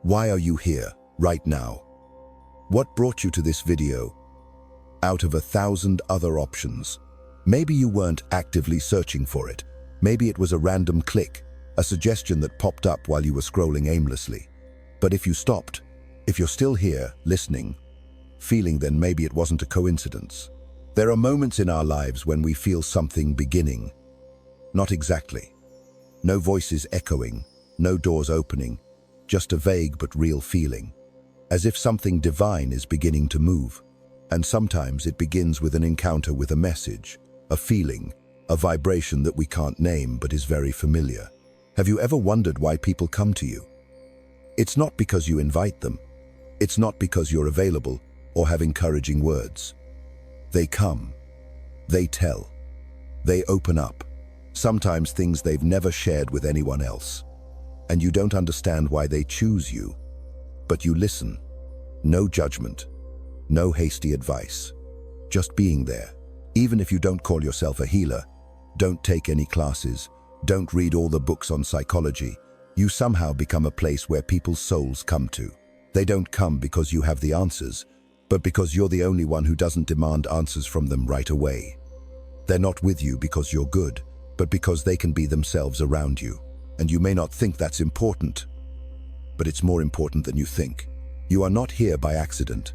Why are you here, right now? What brought you to this video? Out of 1,000 other options. Maybe you weren't actively searching for it. Maybe it was a random click, a suggestion that popped up while you were scrolling aimlessly. But if you stopped, if you're still here, listening, feeling, then maybe it wasn't a coincidence. There are moments in our lives when we feel something beginning. Not exactly. No voices echoing, no doors opening, just a vague but real feeling. As if something divine is beginning to move. And sometimes it begins with an encounter with a message, a feeling, a vibration that we can't name but is very familiar. Have you ever wondered why people come to you? It's not because you invite them. It's not because you're available or have encouraging words. They come. They tell. They open up. Sometimes things they've never shared with anyone else. And you don't understand why they choose you. But you listen. No judgment. No hasty advice. Just being there. Even if you don't call yourself a healer, don't take any classes, don't read all the books on psychology, you somehow become a place where people's souls come to. They don't come because you have the answers, but because you're the only one who doesn't demand answers from them right away. They're not with you because you're good, but because they can be themselves around you. And you may not think that's important, but it's more important than you think. You are not here by accident.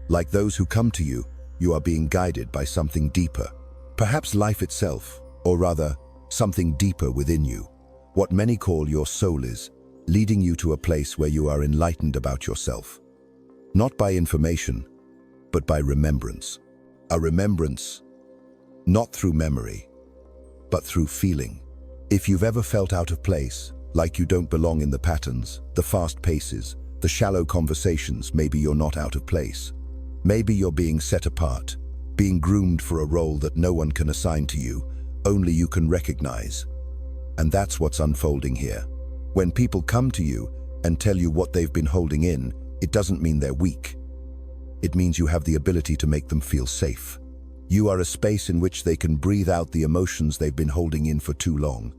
Like those who come to you, you are being guided by something deeper. Perhaps life itself, or rather, something deeper within you. What many call your soul is, leading you to a place where you are enlightened about yourself. Not by information, but by remembrance. A remembrance, not through memory, but through feeling. If you've ever felt out of place, like you don't belong in the patterns, the fast paces, the shallow conversations, maybe you're not out of place. Maybe you're being set apart, being groomed for a role that no one can assign to you, only you can recognize. And that's what's unfolding here. When people come to you and tell you what they've been holding in, it doesn't mean they're weak. It means you have the ability to make them feel safe. You are a space in which they can breathe out the emotions they've been holding in for too long.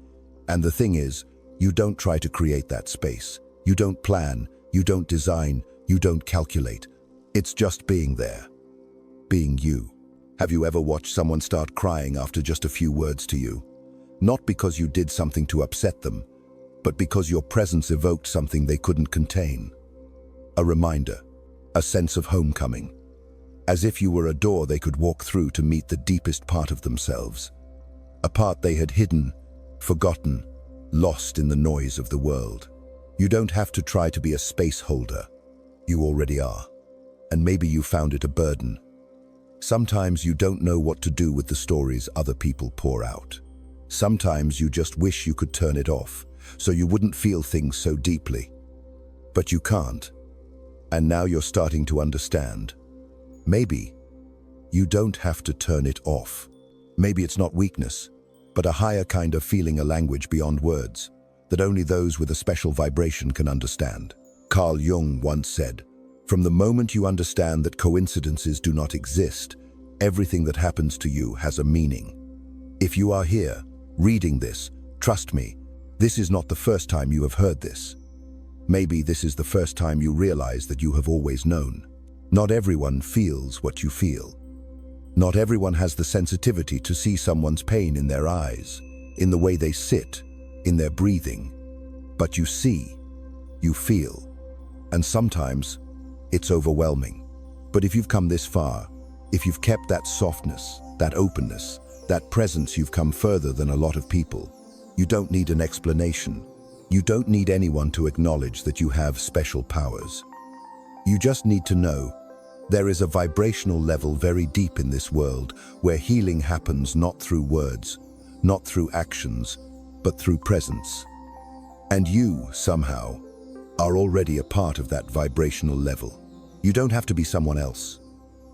And the thing is, you don't try to create that space. You don't plan, you don't design, you don't calculate. It's just being there. Being you. Have you ever watched someone start crying after just a few words to you? Not because you did something to upset them, but because your presence evoked something they couldn't contain. A reminder, a sense of homecoming. As if you were a door they could walk through to meet the deepest part of themselves. A part they had hidden, forgotten, lost in the noise of the world. You don't have to try to be a space holder. You already are. And maybe you found it a burden. Sometimes you don't know what to do with the stories other people pour out. Sometimes you just wish you could turn it off, so you wouldn't feel things so deeply. But you can't. And now you're starting to understand. Maybe you don't have to turn it off. Maybe it's not weakness, but a higher kind of feeling, a language beyond words, that only those with a special vibration can understand. Carl Jung once said, "From the moment you understand that coincidences do not exist, everything that happens to you has a meaning." If you are here, reading this, trust me, this is not the first time you have heard this. Maybe this is the first time you realize that you have always known. Not everyone feels what you feel. Not everyone has the sensitivity to see someone's pain in their eyes, in the way they sit, in their breathing. But you see, you feel, and sometimes it's overwhelming. But if you've come this far, if you've kept that softness, that openness, that presence, you've come further than a lot of people. You don't need an explanation. You don't need anyone to acknowledge that you have special powers. You just need to know there is a vibrational level very deep in this world where healing happens not through words, not through actions, but through presence. And you, somehow, are already a part of that vibrational level. You don't have to be someone else.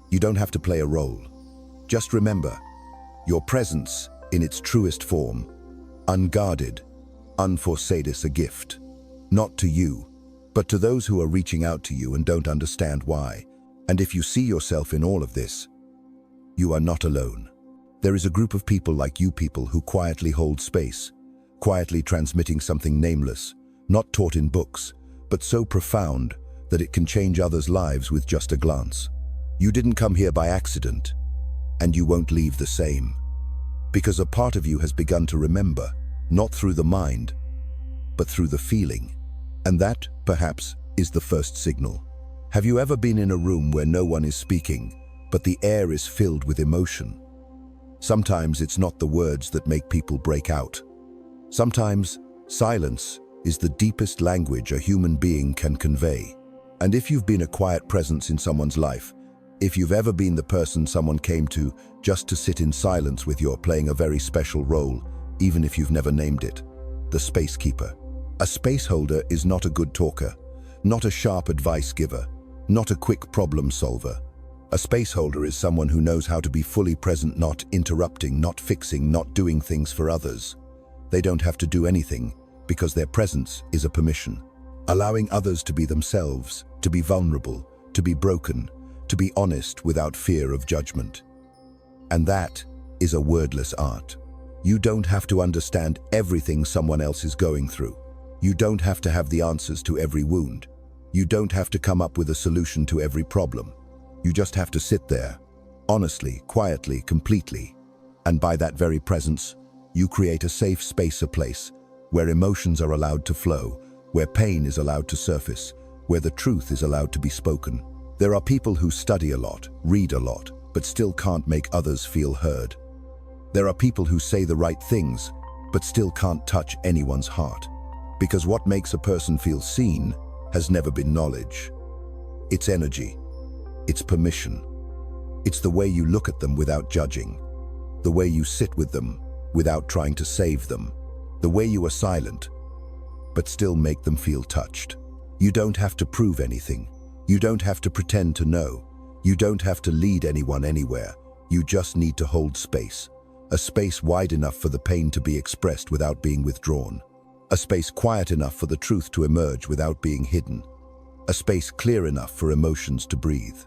You don't have to play a role. Just remember, your presence in its truest form, unguarded, unforeseen, is a gift. Not to you, but to those who are reaching out to you and don't understand why. And if you see yourself in all of this, you are not alone. There is a group of people like you, people who quietly hold space, quietly transmitting something nameless, not taught in books, but so profound that it can change others' lives with just a glance. You didn't come here by accident, and you won't leave the same. Because a part of you has begun to remember, not through the mind, but through the feeling. And that, perhaps, is the first signal. Have you ever been in a room where no one is speaking, but the air is filled with emotion? Sometimes it's not the words that make people break out. Sometimes silence is the deepest language a human being can convey. And if you've been a quiet presence in someone's life, if you've ever been the person someone came to just to sit in silence with, you're playing a very special role, even if you've never named it. The space keeper. A space holder is not a good talker, not a sharp advice giver, not a quick problem solver. A space holder is someone who knows how to be fully present, not interrupting, not fixing, not doing things for others. They don't have to do anything because their presence is a permission, allowing others to be themselves, to be vulnerable, to be broken, to be honest without fear of judgment. And that is a wordless art. You don't have to understand everything someone else is going through. You don't have to have the answers to every wound. You don't have to come up with a solution to every problem. You just have to sit there, honestly, quietly, completely. And by that very presence, you create a safe space, a place where emotions are allowed to flow, where pain is allowed to surface, where the truth is allowed to be spoken. There are people who study a lot, read a lot, but still can't make others feel heard. There are people who say the right things, but still can't touch anyone's heart. Because what makes a person feel seen has never been knowledge. It's energy. It's permission. It's the way you look at them without judging. The way you sit with them without trying to save them. The way you are silent, but still make them feel touched. You don't have to prove anything. You don't have to pretend to know. You don't have to lead anyone anywhere. You just need to hold space. A space wide enough for the pain to be expressed without being withdrawn. A space quiet enough for the truth to emerge without being hidden. A space clear enough for emotions to breathe.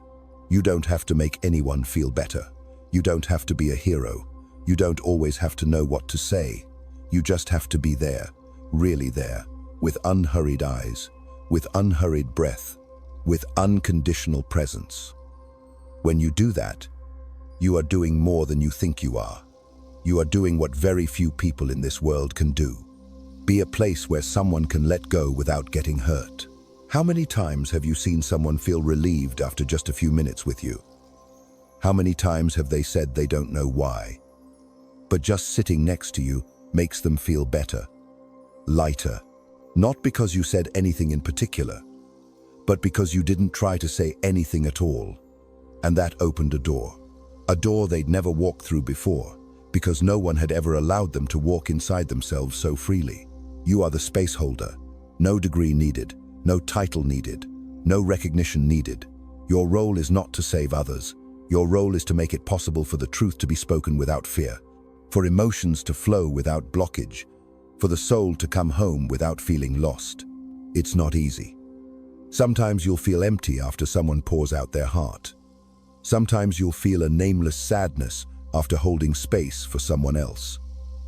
You don't have to make anyone feel better. You don't have to be a hero. You don't always have to know what to say. You just have to be there, really there, with unhurried eyes, with unhurried breath, with unconditional presence. When you do that, you are doing more than you think you are. You are doing what very few people in this world can do. Be a place where someone can let go without getting hurt. How many times have you seen someone feel relieved after just a few minutes with you? How many times have they said they don't know why? But just sitting next to you makes them feel better, lighter. Not because you said anything in particular, but because you didn't try to say anything at all. And that opened a door they'd never walked through before, because no one had ever allowed them to walk inside themselves so freely. You are the space holder. No degree needed, no title needed, no recognition needed. Your role is not to save others. Your role is to make it possible for the truth to be spoken without fear, for emotions to flow without blockage, for the soul to come home without feeling lost. It's not easy. Sometimes you'll feel empty after someone pours out their heart. Sometimes you'll feel a nameless sadness after holding space for someone else.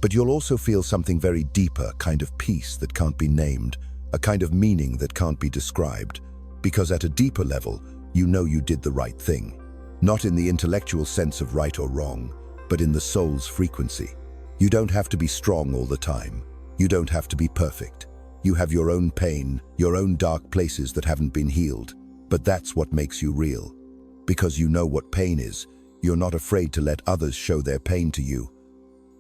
But you'll also feel something very deeper, kind of peace that can't be named, a kind of meaning that can't be described, because at a deeper level, you know you did the right thing. Not in the intellectual sense of right or wrong, but in the soul's frequency. You don't have to be strong all the time. You don't have to be perfect. You have your own pain, your own dark places that haven't been healed. But that's what makes you real. Because you know what pain is, you're not afraid to let others show their pain to you.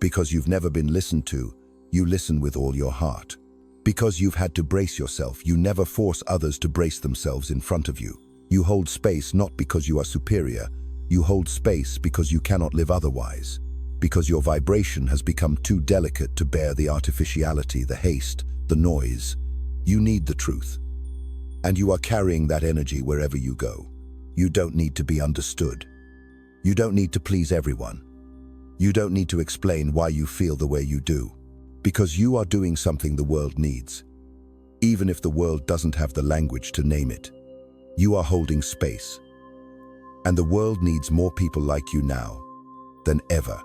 Because you've never been listened to, you listen with all your heart. Because you've had to brace yourself, you never force others to brace themselves in front of you. You hold space not because you are superior. You hold space because you cannot live otherwise. Because your vibration has become too delicate to bear the artificiality, the haste, the noise. You need the truth. And you are carrying that energy wherever you go. You don't need to be understood. You don't need to please everyone. You don't need to explain why you feel the way you do. Because you are doing something the world needs. Even if the world doesn't have the language to name it. You are holding space. And the world needs more people like you now than ever.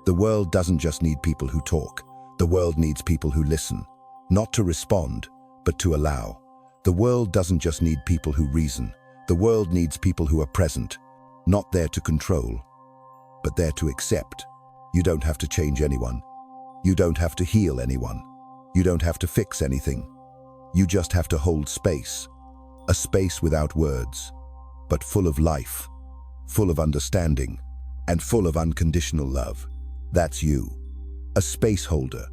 The world doesn't just need people who talk. The world needs people who listen. Not to respond, but to allow. The world doesn't just need people who reason. The world needs people who are present, not there to control, but there to accept. You don't have to change anyone. You don't have to heal anyone. You don't have to fix anything. You just have to hold space. A space without words, but full of life, full of understanding, and full of unconditional love. That's you. A space holder.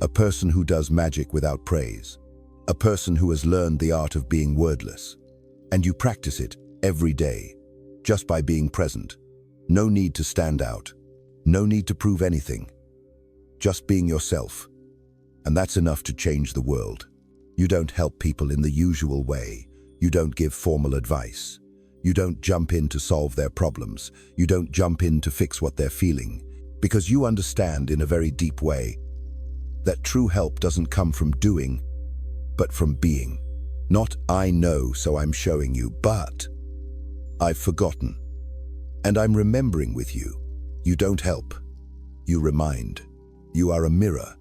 A person who does magic without praise. A person who has learned the art of being wordless. And you practice it every day, just by being present. No need to stand out. No need to prove anything. Just being yourself. And that's enough to change the world. You don't help people in the usual way. You don't give formal advice. You don't jump in to solve their problems. You don't jump in to fix what they're feeling. Because you understand in a very deep way that true help doesn't come from doing, but from being. Not I know, so I'm showing you, but I've forgotten. And I'm remembering with you. You don't help. You remind. You are a mirror.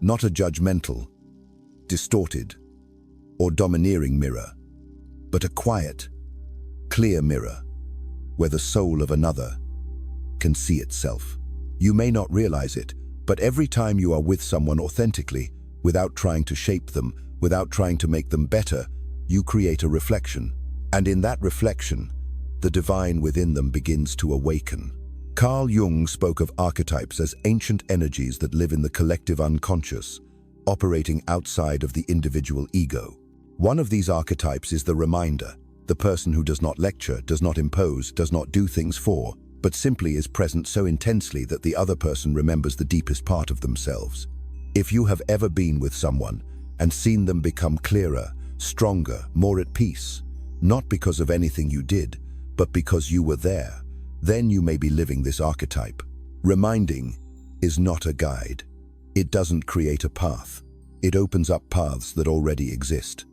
Not a judgmental, distorted, or domineering mirror, but a quiet, clear mirror where the soul of another can see itself. You may not realize it, but every time you are with someone authentically, without trying to shape them, without trying to make them better, you create a reflection. And in that reflection, the divine within them begins to awaken. Carl Jung spoke of archetypes as ancient energies that live in the collective unconscious, operating outside of the individual ego. One of these archetypes is the reminder, the person who does not lecture, does not impose, does not do things for, but simply is present so intensely that the other person remembers the deepest part of themselves. If you have ever been with someone and seen them become clearer, stronger, more at peace, not because of anything you did, but because you were there, then you may be living this archetype. Reminding is not a guide. It doesn't create a path. It opens up paths that already exist.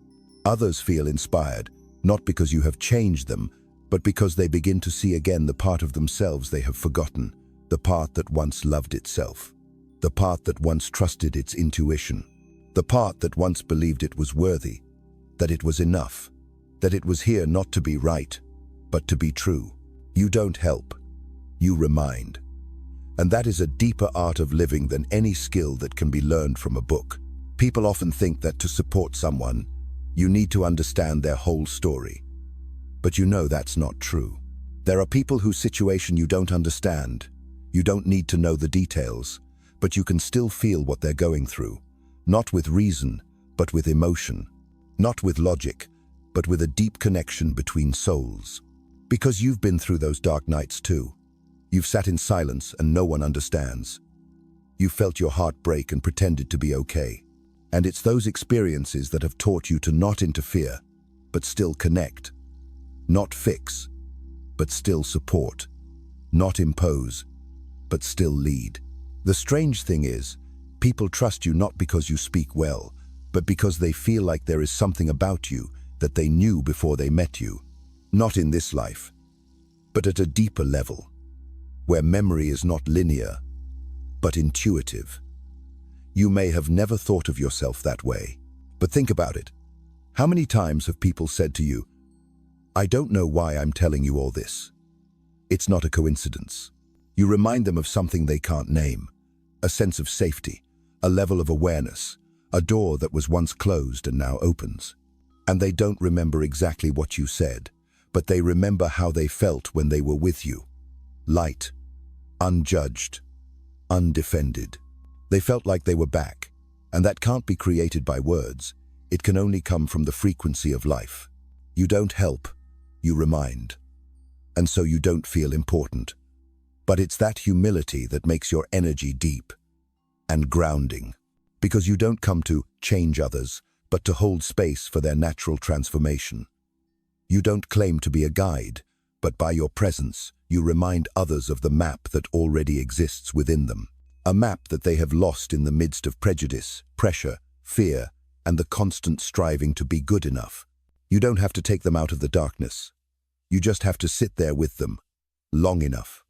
Others feel inspired, not because you have changed them, but because they begin to see again the part of themselves they have forgotten, the part that once loved itself, the part that once trusted its intuition, the part that once believed it was worthy, that it was enough, that it was here not to be right, but to be true. You don't help, you remind. And that is a deeper art of living than any skill that can be learned from a book. People often think that to support someone, you need to understand their whole story. But you know that's not true. There are people whose situation you don't understand. You don't need to know the details, but you can still feel what they're going through. Not with reason, but with emotion. Not with logic, but with a deep connection between souls. Because you've been through those dark nights too. You've sat in silence and no one understands. You felt your heart break and pretended to be okay. And it's those experiences that have taught you to not interfere, but still connect. Not fix, but still support. Not impose, but still lead. The strange thing is, people trust you not because you speak well, but because they feel like there is something about you that they knew before they met you. Not in this life, but at a deeper level, where memory is not linear, but intuitive. You may have never thought of yourself that way, but think about it. How many times have people said to you, "I don't know why I'm telling you all this. It's not a coincidence." You remind them of something they can't name, a sense of safety, a level of awareness, a door that was once closed and now opens. And they don't remember exactly what you said, but they remember how they felt when they were with you. Light, unjudged, undefended. They felt like they were back, and that can't be created by words. It can only come from the frequency of life. You don't help, you remind. And so you don't feel important. But it's that humility that makes your energy deep and grounding, because you don't come to change others, but to hold space for their natural transformation. You don't claim to be a guide, but by your presence, you remind others of the map that already exists within them. A map that they have lost in the midst of prejudice, pressure, fear, and the constant striving to be good enough. You don't have to take them out of the darkness. You just have to sit there with them, long enough,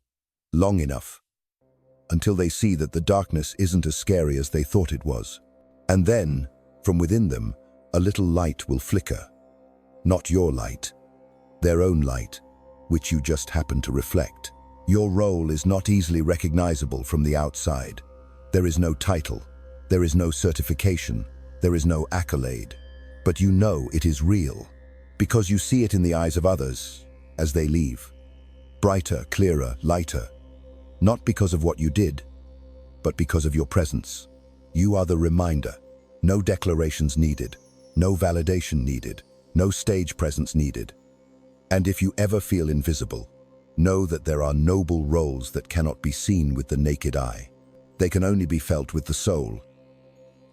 until they see that the darkness isn't as scary as they thought it was. And then, from within them, a little light will flicker. Not your light, their own light, which you just happen to reflect. Your role is not easily recognizable from the outside. There is no title, there is no certification, there is no accolade. But you know it is real, because you see it in the eyes of others as they leave. Brighter, clearer, lighter. Not because of what you did, but because of your presence. You are the reminder. No declarations needed, no validation needed, no stage presence needed. And if you ever feel invisible, know that there are noble roles that cannot be seen with the naked eye. They can only be felt with the soul.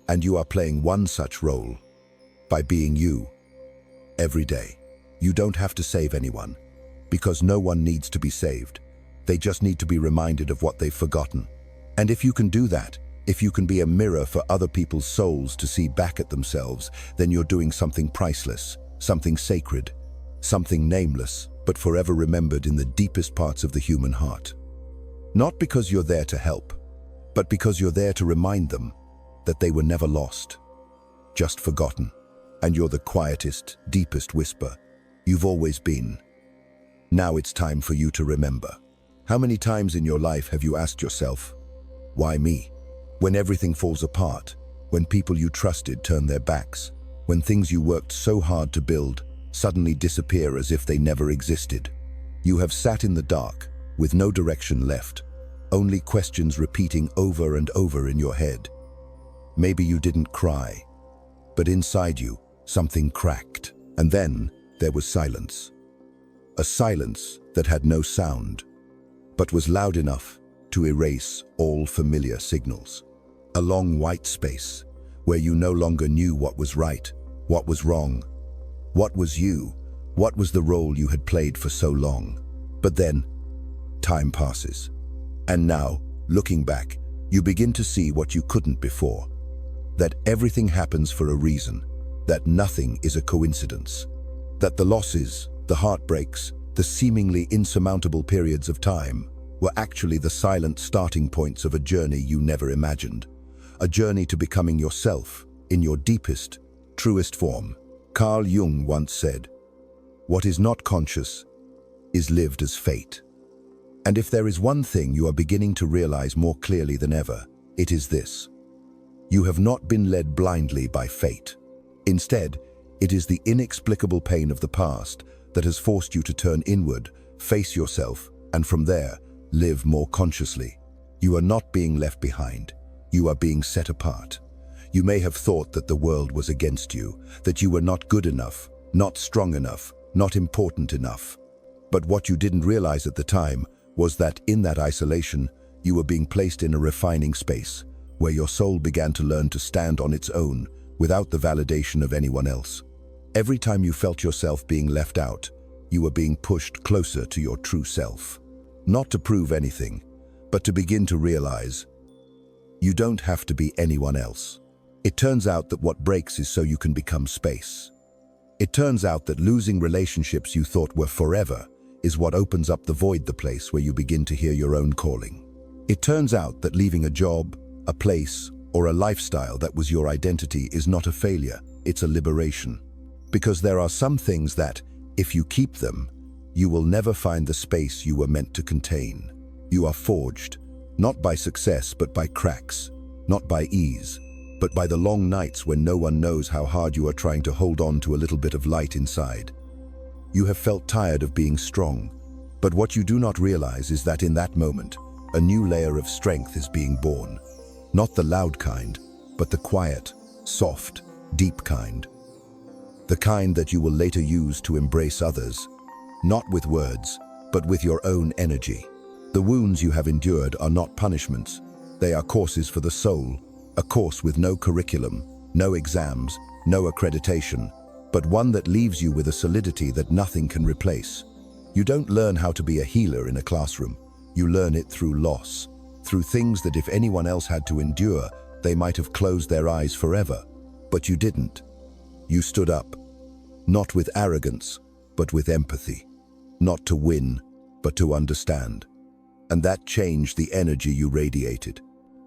And you are playing one such role by being you every day. You don't have to save anyone, because no one needs to be saved. They just need to be reminded of what they've forgotten. And if you can do that, if you can be a mirror for other people's souls to see back at themselves, then you're doing something priceless, something sacred, something nameless, but forever remembered in the deepest parts of the human heart. Not because you're there to help, but because you're there to remind them that they were never lost, just forgotten. And you're the quietest, deepest whisper you've always been. Now it's time for you to remember. How many times in your life have you asked yourself, why me? When everything falls apart, when people you trusted turn their backs, when things you worked so hard to build suddenly disappear as if they never existed. You have sat in the dark, with no direction left, only questions repeating over and over in your head. Maybe you didn't cry, but inside you, something cracked. And then there was silence. A silence that had no sound, but was loud enough to erase all familiar signals. A long white space where you no longer knew what was right, what was wrong, what was you, what was the role you had played for so long. But then, time passes. And now, looking back, you begin to see what you couldn't before. That everything happens for a reason, that nothing is a coincidence, that the losses, the heartbreaks, the seemingly insurmountable periods of time were actually the silent starting points of a journey you never imagined. A journey to becoming yourself in your deepest, truest form. Carl Jung once said, "What is not conscious is lived as fate." And if there is one thing you are beginning to realize more clearly than ever, it is this. You have not been led blindly by fate. Instead, it is the inexplicable pain of the past that has forced you to turn inward, face yourself, and from there, live more consciously. You are not being left behind. You are being set apart. You may have thought that the world was against you, that you were not good enough, not strong enough, not important enough. But what you didn't realize at the time was that in that isolation, you were being placed in a refining space, where your soul began to learn to stand on its own, without the validation of anyone else. Every time you felt yourself being left out, you were being pushed closer to your true self. Not to prove anything, but to begin to realize, you don't have to be anyone else. It turns out that what breaks is so you can become space. It turns out that losing relationships you thought were forever is what opens up the void, the place where you begin to hear your own calling. It turns out that leaving a job, a place, or a lifestyle that was your identity is not a failure, it's a liberation. Because there are some things that, if you keep them, you will never find the space you were meant to contain. You are forged, not by success but by cracks, not by ease, but by the long nights when no one knows how hard you are trying to hold on to a little bit of light inside. You have felt tired of being strong, but what you do not realize is that in that moment, a new layer of strength is being born. Not the loud kind, but the quiet, soft, deep kind. The kind that you will later use to embrace others, not with words, but with your own energy. The wounds you have endured are not punishments. They are courses for the soul, a course with no curriculum, no exams, no accreditation, but one that leaves you with a solidity that nothing can replace. You don't learn how to be a healer in a classroom. You learn it through loss, through things that if anyone else had to endure, they might have closed their eyes forever. But you didn't. You stood up, not with arrogance, but with empathy. Not to win, but to understand. And that changed the energy you radiated.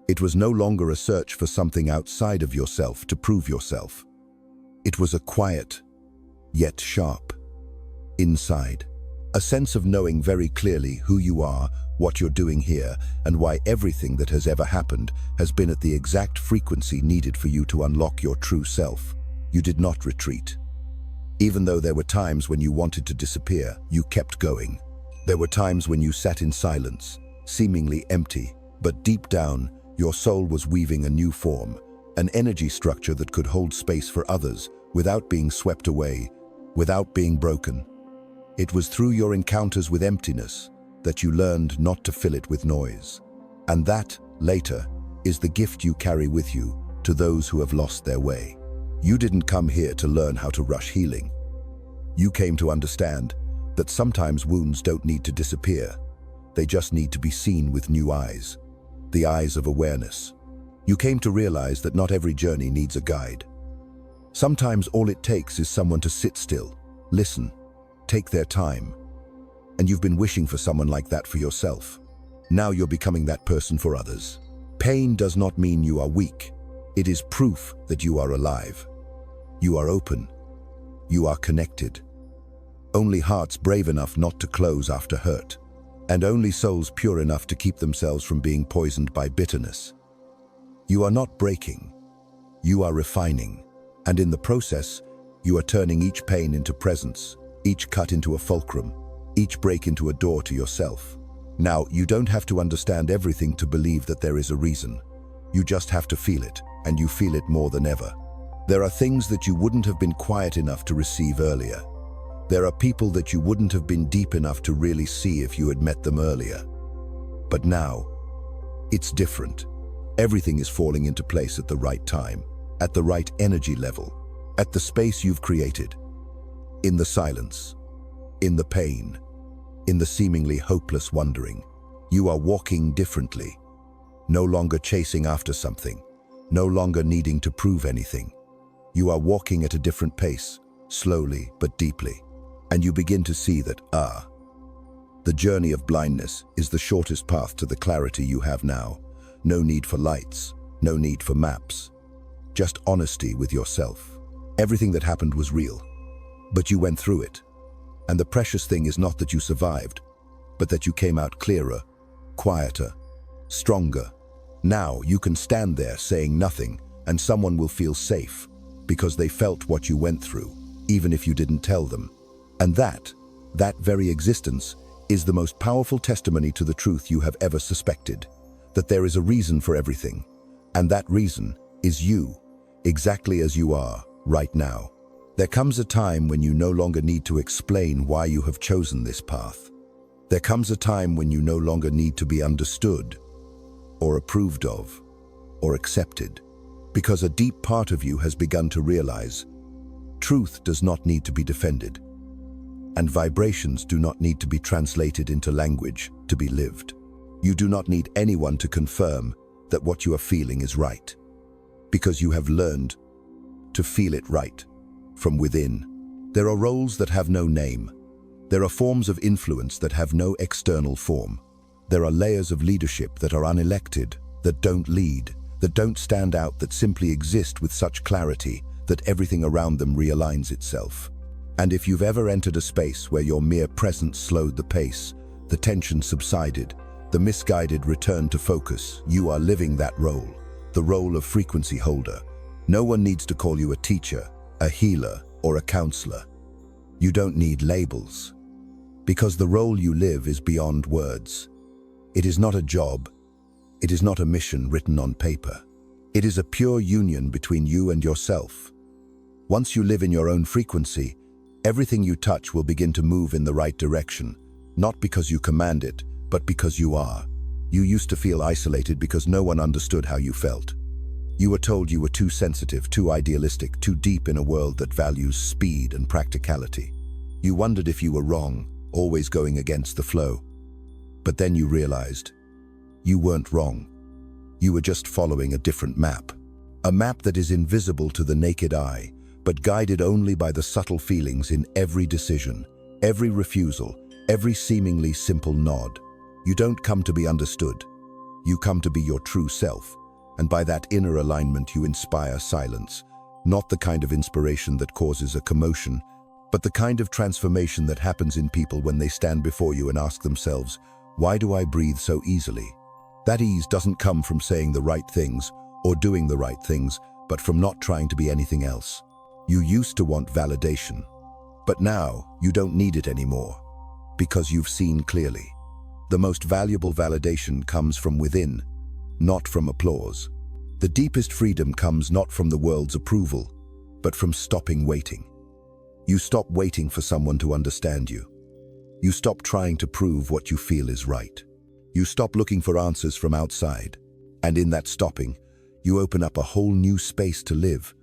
It was no longer a search for something outside of yourself to prove yourself. It was a quiet, yet sharp, inside. A sense of knowing very clearly who you are, what you're doing here, and why everything that has ever happened has been at the exact frequency needed for you to unlock your true self. You did not retreat. Even though there were times when you wanted to disappear, you kept going. There were times when you sat in silence, seemingly empty, but deep down, your soul was weaving a new form, an energy structure that could hold space for others without being swept away, without being broken. It was through your encounters with emptiness that you learned not to fill it with noise. And that, later, is the gift you carry with you to those who have lost their way. You didn't come here to learn how to rush healing. You came to understand that sometimes wounds don't need to disappear. They just need to be seen with new eyes, the eyes of awareness. You came to realize that not every journey needs a guide. Sometimes all it takes is someone to sit still, listen, take their time. And you've been wishing for someone like that for yourself. Now you're becoming that person for others. Pain does not mean you are weak. It is proof that you are alive. You are open. You are connected. Only hearts brave enough not to close after hurt, and only souls pure enough to keep themselves from being poisoned by bitterness. You are not breaking. You are refining. And in the process, you are turning each pain into presence, each cut into a fulcrum, each break into a door to yourself. Now, you don't have to understand everything to believe that there is a reason. You just have to feel it, and you feel it more than ever. There are things that you wouldn't have been quiet enough to receive earlier. There are people that you wouldn't have been deep enough to really see if you had met them earlier. But now, it's different. Everything is falling into place at the right time, at the right energy level, at the space you've created. In the silence, in the pain, in the seemingly hopeless wondering, you are walking differently. No longer chasing after something, no longer needing to prove anything. You are walking at a different pace, slowly but deeply. And you begin to see that, the journey of blindness is the shortest path to the clarity you have now. No need for lights, no need for maps. Just honesty with yourself. Everything that happened was real, but you went through it. And the precious thing is not that you survived, but that you came out clearer, quieter, stronger. Now you can stand there saying nothing, and someone will feel safe, because they felt what you went through, even if you didn't tell them. And that very existence, is the most powerful testimony to the truth you have ever suspected, that there is a reason for everything, and that reason is you, exactly as you are, right now. There comes a time when you no longer need to explain why you have chosen this path. There comes a time when you no longer need to be understood, or approved of, or accepted, because a deep part of you has begun to realize truth does not need to be defended, and vibrations do not need to be translated into language to be lived. You do not need anyone to confirm that what you are feeling is right, because you have learned to feel it right from within. There are roles that have no name. There are forms of influence that have no external form. There are layers of leadership that are unelected, that don't lead, that don't stand out, that simply exist with such clarity that everything around them realigns itself. And if you've ever entered a space where your mere presence slowed the pace, the tension subsided, the misguided returned to focus, you are living that role, the role of frequency holder. No one needs to call you a teacher, a healer, or a counselor. You don't need labels, because the role you live is beyond words. It is not a job. It is not a mission written on paper. It is a pure union between you and yourself. Once you live in your own frequency, everything you touch will begin to move in the right direction, not because you command it, but because you are. You used to feel isolated because no one understood how you felt. You were told you were too sensitive, too idealistic, too deep in a world that values speed and practicality. You wondered if you were wrong, always going against the flow. But then you realized you weren't wrong. You were just following a different map. A map that is invisible to the naked eye, but guided only by the subtle feelings in every decision, every refusal, every seemingly simple nod. You don't come to be understood. You come to be your true self, and by that inner alignment you inspire silence, Not the kind of inspiration that causes a commotion, but the kind of transformation that happens in people when they stand before you and ask themselves, why do I breathe so easily? That ease doesn't come from saying the right things or doing the right things, but from not trying to be anything else. You used to want validation, but now you don't need it anymore, because you've seen clearly. The most valuable validation comes from within, not from applause. The deepest freedom comes not from the world's approval, but from stopping waiting. You stop waiting for someone to understand you. You stop trying to prove what you feel is right. You stop looking for answers from outside, and in that stopping, you open up a whole new space to live,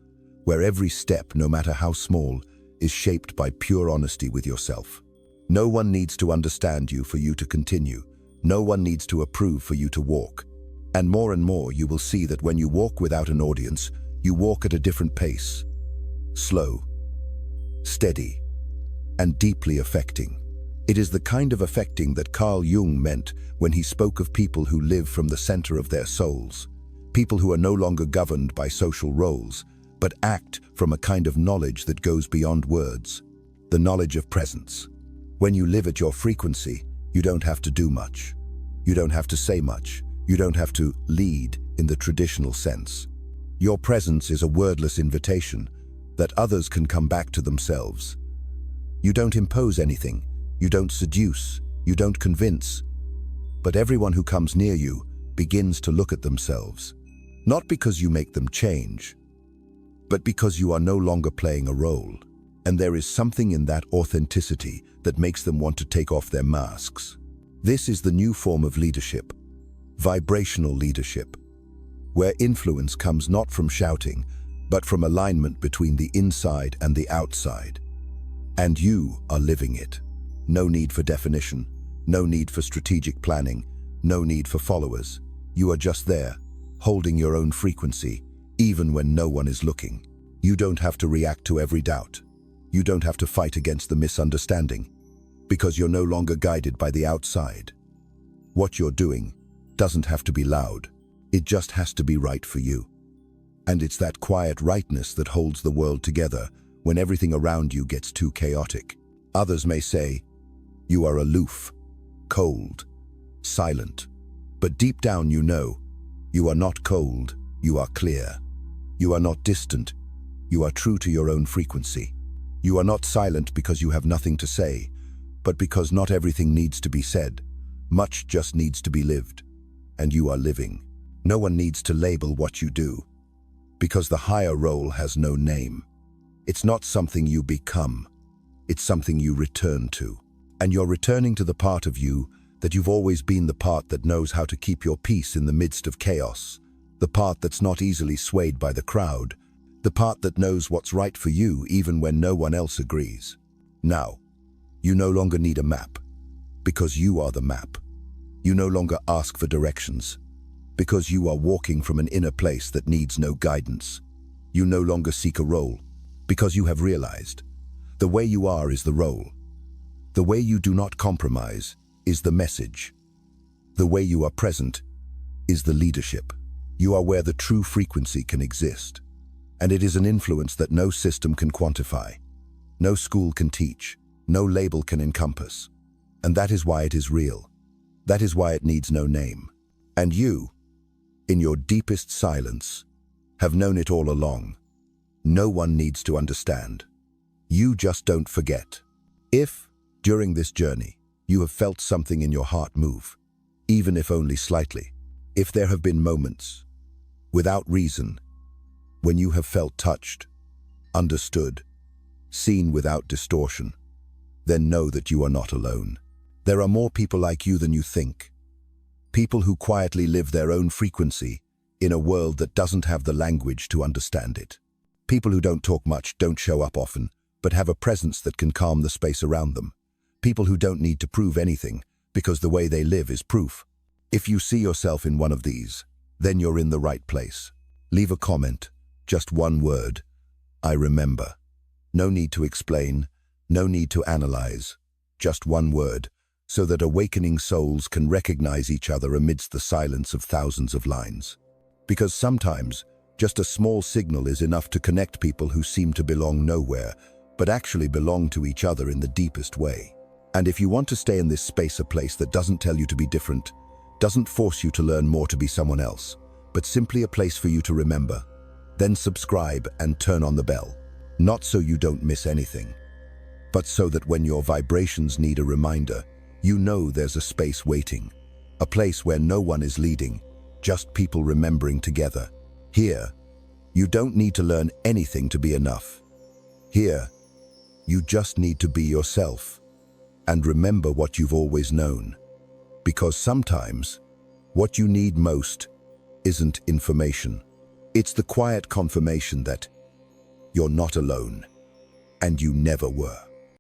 where every step, no matter how small, is shaped by pure honesty with yourself. No one needs to understand you for you to continue. No one needs to approve for you to walk. And more you will see that when you walk without an audience, you walk at a different pace. Slow, steady, and deeply affecting. It is the kind of affecting that Carl Jung meant when he spoke of people who live from the center of their souls. People who are no longer governed by social roles, but act from a kind of knowledge that goes beyond words. The knowledge of presence. When you live at your frequency, you don't have to do much. You don't have to say much. You don't have to lead in the traditional sense. Your presence is a wordless invitation that others can come back to themselves. You don't impose anything. You don't seduce. You don't convince. But everyone who comes near you begins to look at themselves. Not because you make them change, but because you are no longer playing a role. And there is something in that authenticity that makes them want to take off their masks. This is the new form of leadership, vibrational leadership, where influence comes not from shouting, but from alignment between the inside and the outside. And you are living it. No need for definition, no need for strategic planning, no need for followers. You are just there, holding your own frequency, even when no one is looking. You don't have to react to every doubt. You don't have to fight against the misunderstanding, because you're no longer guided by the outside. What you're doing doesn't have to be loud. It just has to be right for you. And it's that quiet rightness that holds the world together when everything around you gets too chaotic. Others may say, you are aloof, cold, silent. But deep down you know, you are not cold, you are clear. You are not distant, you are true to your own frequency. You are not silent because you have nothing to say, but because not everything needs to be said. Much just needs to be lived. And you are living. No one needs to label what you do, because the higher role has no name. It's not something you become, it's something you return to. And you're returning to the part of you that you've always been, the part that knows how to keep your peace in the midst of chaos, the part that's not easily swayed by the crowd, the part that knows what's right for you even when no one else agrees. Now, you no longer need a map, because you are the map. You no longer ask for directions, because you are walking from an inner place that needs no guidance. You no longer seek a role, because you have realized the way you are is the role. The way you do not compromise is the message. The way you are present is the leadership. You are where the true frequency can exist. And it is an influence that no system can quantify, no school can teach, no label can encompass. And that is why it is real. That is why it needs no name. And you, in your deepest silence, have known it all along. No one needs to understand. You just don't forget. If, during this journey, you have felt something in your heart move, even if only slightly, if there have been moments, without reason, when you have felt touched, understood, seen without distortion, then know that you are not alone. There are more people like you than you think. People who quietly live their own frequency in a world that doesn't have the language to understand it. People who don't talk much, don't show up often, but have a presence that can calm the space around them. People who don't need to prove anything, because the way they live is proof. If you see yourself in one of these, then you're in the right place. Leave a comment, just one word, I remember. No need to explain, no need to analyze, just one word, so that awakening souls can recognize each other amidst the silence of thousands of lines. Because sometimes, Just a small signal is enough to connect people who seem to belong nowhere, but actually belong to each other in the deepest way. And if you want to stay in this space, a place that doesn't tell you to be different, doesn't force you to learn more to be someone else, but simply a place for you to remember, then subscribe and turn on the bell. Not so you don't miss anything, but so that when your vibrations need a reminder, you know there's a space waiting, a place where no one is leading, just people remembering together. Here, you don't need to learn anything to be enough. Here, you just need to be yourself and remember what you've always known. Because sometimes, what you need most isn't information. It's the quiet confirmation that you're not alone, and you never were.